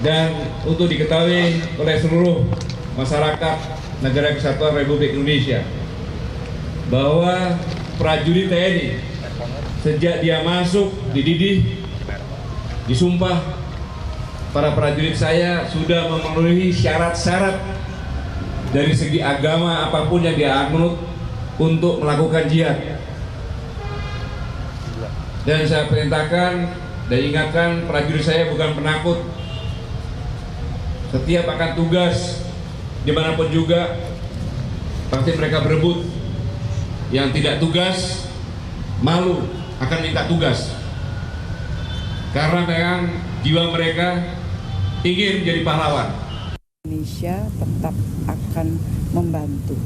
Dan untuk diketahui oleh seluruh masyarakat Negara Kesatuan Republik Indonesia bahwa prajurit TNI sejak dia masuk dididih, disumpah, para prajurit saya sudah memenuhi syarat-syarat dari segi agama apapun yang dia anut untuk melakukan jihad. Dan saya perintahkan dan ingatkan prajurit saya bukan penakut. Setiap akan tugas dimanapun juga pasti mereka berebut. Yang tidak tugas malu akan minta tugas, karena memang jiwa mereka ingin menjadi pahlawan. Indonesia tetap akan membantu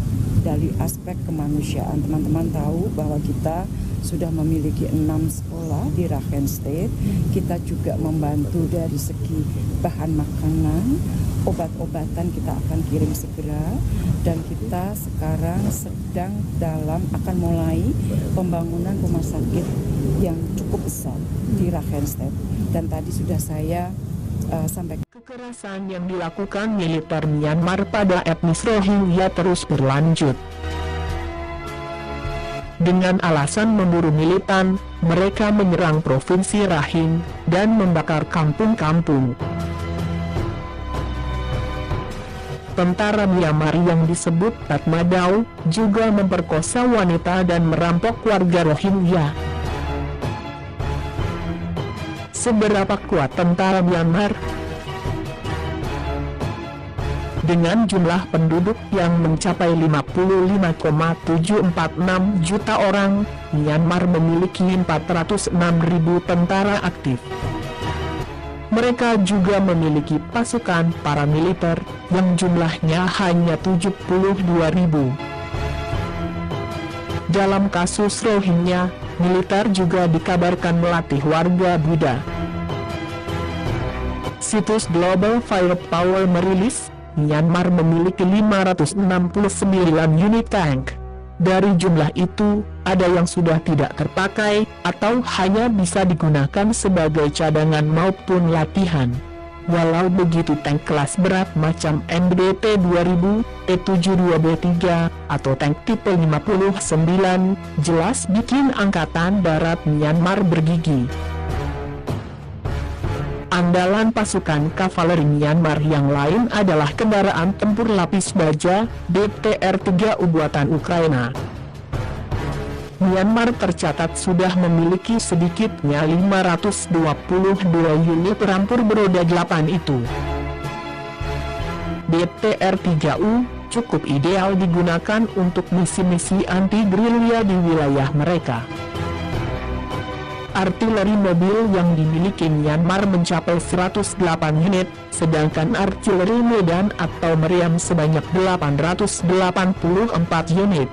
dari aspek kemanusiaan. Teman-teman tahu bahwa kita sudah memiliki 6 sekolah di Rakhine State. Kita juga membantu dari segi bahan makanan, obat-obatan kita akan kirim segera, dan kita sekarang sedang akan mulai pembangunan rumah sakit yang cukup besar di Rakhine State. Dan tadi sudah saya sampaikan. Kekerasan yang dilakukan militer Myanmar pada etnis Rohingya terus berlanjut. Dengan alasan memburu militan, mereka menyerang provinsi Rakhine dan membakar kampung-kampung. Tentara Myanmar yang disebut Tatmadaw juga memperkosa wanita dan merampok warga Rohingya. Seberapa kuat tentara Myanmar? Dengan jumlah penduduk yang mencapai 55,746 juta orang, Myanmar memiliki 406.000 tentara aktif. Mereka juga memiliki pasukan paramiliter yang jumlahnya hanya 72.000. Dalam kasus Rohingya, militer juga dikabarkan melatih warga Buddha. Situs Global Firepower merilis, Myanmar memiliki 569 unit tank. Dari jumlah itu, ada yang sudah tidak terpakai, atau hanya bisa digunakan sebagai cadangan maupun latihan. Walau begitu, tank kelas berat macam MBT 2000, E72B3, atau tank tipe 59, jelas bikin Angkatan Darat Myanmar bergigi. Andalan pasukan kavaleri Myanmar yang lain adalah kendaraan tempur lapis baja, BTR-3U buatan Ukraina. Myanmar tercatat sudah memiliki sedikitnya 522 unit rampur beroda 8 itu. BTR-3U cukup ideal digunakan untuk misi-misi anti-gerilya di wilayah mereka. Artileri mobil yang dimiliki Myanmar mencapai 108 unit, sedangkan artileri medan atau meriam sebanyak 884 unit.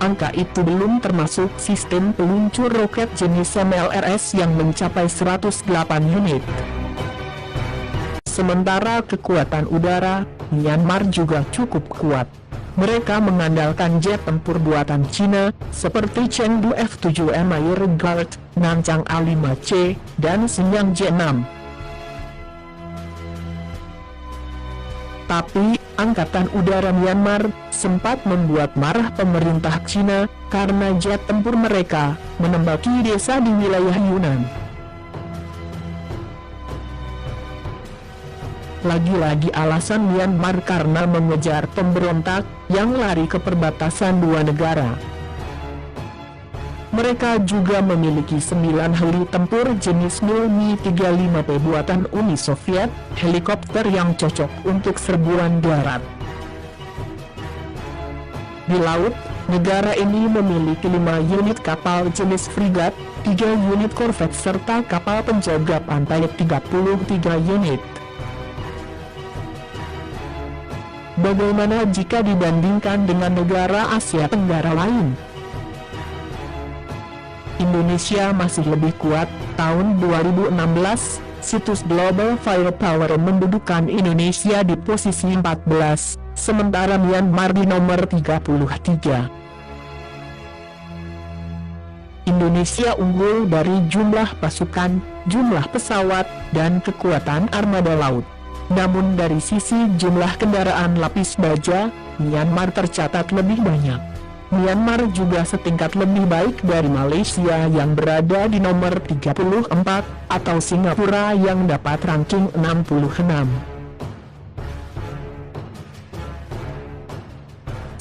Angka itu belum termasuk sistem peluncur roket jenis MLRS yang mencapai 108 unit. Sementara kekuatan udara, Myanmar juga cukup kuat. Mereka mengandalkan jet tempur buatan Cina, seperti Chengdu F-7M Air Guard, Nancang A-5C, dan Shenyang J-6. Tapi, Angkatan Udara Myanmar sempat membuat marah pemerintah Cina, karena jet tempur mereka menembaki desa di wilayah Yunnan. Lagi-lagi alasan Myanmar karena mengejar pemberontak yang lari ke perbatasan dua negara. Mereka juga memiliki 9 heli tempur jenis Mi-35P buatan Uni Soviet, helikopter yang cocok untuk serbuan darat. Di laut, negara ini memiliki 5 unit kapal jenis frigat, 3 unit korvet serta kapal penjaga pantai 33 unit. Bagaimana jika dibandingkan dengan negara Asia Tenggara lain? Indonesia masih lebih kuat. Tahun 2016, situs Global Firepower mendudukan Indonesia di posisi 14, sementara Myanmar di nomor 33. Indonesia unggul dari jumlah pasukan, jumlah pesawat, dan kekuatan armada laut. Namun dari sisi jumlah kendaraan lapis baja, Myanmar tercatat lebih banyak. Myanmar juga setingkat lebih baik dari Malaysia yang berada di nomor 34, atau Singapura yang dapat ranking 66.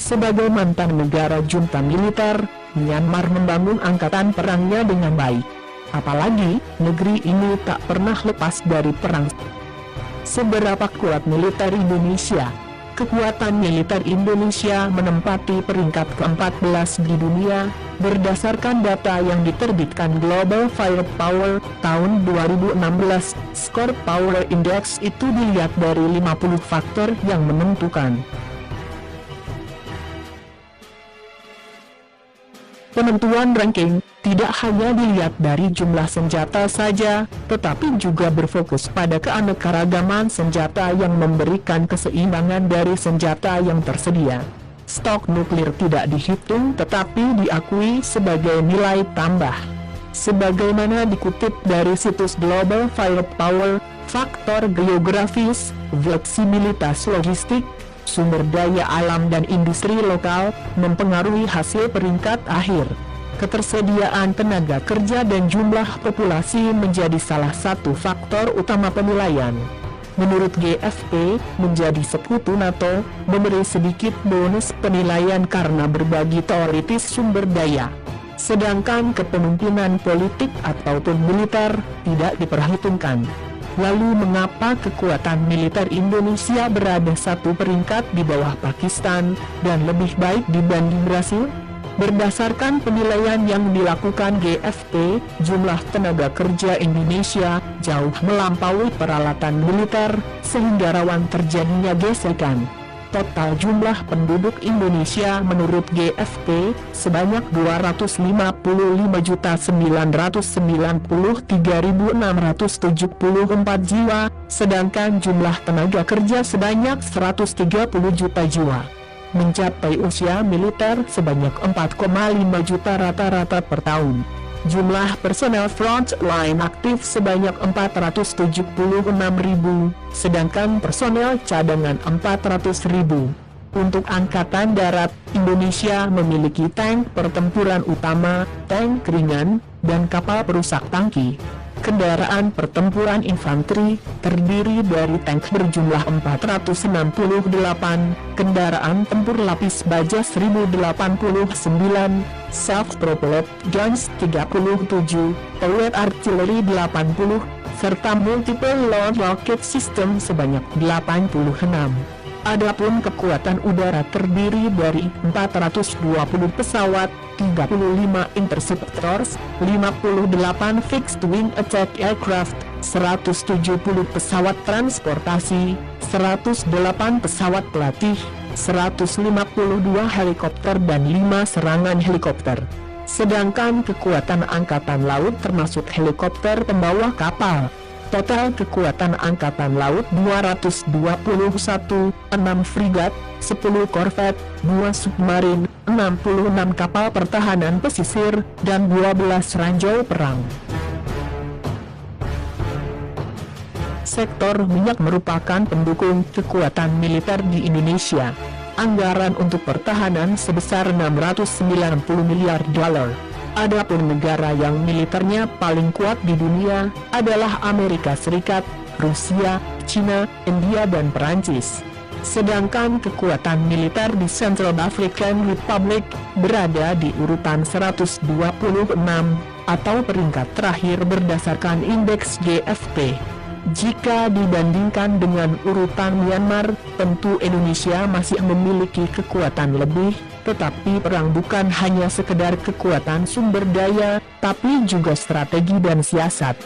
Sebagai mantan negara junta militer, Myanmar membangun angkatan perangnya dengan baik. Apalagi, negeri ini tak pernah lepas dari perang. Seberapa kuat militer Indonesia? Kekuatan militer Indonesia menempati peringkat ke-14 di dunia, berdasarkan data yang diterbitkan Global Firepower tahun 2016. Skor Power Index itu dilihat dari 50 faktor yang menentukan. Penentuan ranking tidak hanya dilihat dari jumlah senjata saja, tetapi juga berfokus pada keanekaragaman senjata yang memberikan keseimbangan dari senjata yang tersedia. Stok nuklir tidak dihitung tetapi diakui sebagai nilai tambah. Sebagaimana dikutip dari situs Global Firepower, faktor geografis, fleksibilitas logistik, sumber daya alam dan industri lokal mempengaruhi hasil peringkat akhir. Ketersediaan tenaga kerja dan jumlah populasi menjadi salah satu faktor utama penilaian. Menurut GFP, menjadi sekutu NATO memberi sedikit bonus penilaian karena berbagi teoritis sumber daya. Sedangkan kepemimpinan politik ataupun militer tidak diperhitungkan. Lalu mengapa kekuatan militer Indonesia berada satu peringkat di bawah Pakistan dan lebih baik dibanding Brasil? Berdasarkan penilaian yang dilakukan GFP, jumlah tenaga kerja Indonesia jauh melampaui peralatan militer, sehingga rawan terjadinya gesekan. Total jumlah penduduk Indonesia menurut GFP sebanyak 255.993.674 jiwa, sedangkan jumlah tenaga kerja sebanyak 130 juta jiwa. Mencapai usia militer sebanyak 4,5 juta rata-rata per tahun. Jumlah personel frontline aktif sebanyak 476.000, sedangkan personel cadangan 400.000. Untuk Angkatan Darat, Indonesia memiliki tank pertempuran utama, tank ringan, dan kapal perusak tangki. Kendaraan pertempuran infanteri terdiri dari tank berjumlah 468, kendaraan tempur lapis baja 1089, self-propelled guns 37, turret artillery 80, serta multiple launch rocket system sebanyak 86. Adapun kekuatan udara terdiri dari 420 pesawat, 35 interceptors, 58 fixed wing attack aircraft, 170 pesawat transportasi, 108 pesawat pelatih, 152 helikopter dan 5 serangan helikopter. Sedangkan kekuatan angkatan laut termasuk helikopter pembawa kapal. Total kekuatan angkatan laut 221, 6 frigat, 10 korvet, 2 submarin, 66 kapal pertahanan pesisir, dan 12 ranjau perang. Sektor minyak merupakan pendukung kekuatan militer di Indonesia. Anggaran untuk pertahanan sebesar 690 miliar dolar. Adapun negara yang militernya paling kuat di dunia adalah Amerika Serikat, Rusia, China, India dan Perancis. Sedangkan kekuatan militer di Central African Republic berada di urutan 126 atau peringkat terakhir berdasarkan indeks GFP. Jika dibandingkan dengan urutan Myanmar, tentu Indonesia masih memiliki kekuatan lebih, tetapi perang bukan hanya sekedar kekuatan sumber daya, tapi juga strategi dan siasat.